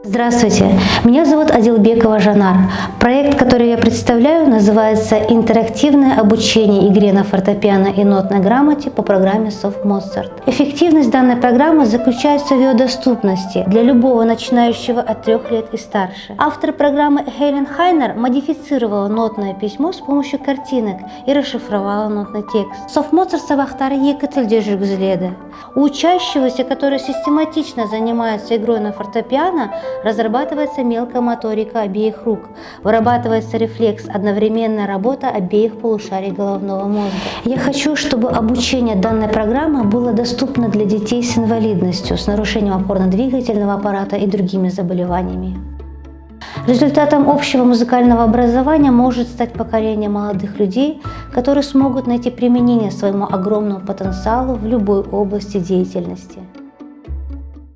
Здравствуйте, меня зовут Адилбекова Жанар. Проект, который я представляю, называется «Интерактивное обучение игре на фортепиано и нотной грамоте по программе Soft Mozart». Эффективность данной программы заключается в ее доступности для любого начинающего от 3 лет и старше. Автор программы Хелен Хайнер модифицировала нотное письмо с помощью картинок и расшифровала нотный текст. Soft Mozart сабақтары екі тілде жүргізіледі. У учащегося, который систематично занимается игрой на фортепиано, разрабатывается мелкая моторика обеих рук, вырабатывается рефлекс, одновременная работа обеих полушарий головного мозга. Я хочу, чтобы обучение данной программы было доступно для детей с инвалидностью, с нарушением опорно-двигательного аппарата и другими заболеваниями. Результатом общего музыкального образования может стать поколение молодых людей, которые смогут найти применение своему огромному потенциалу в любой области деятельности.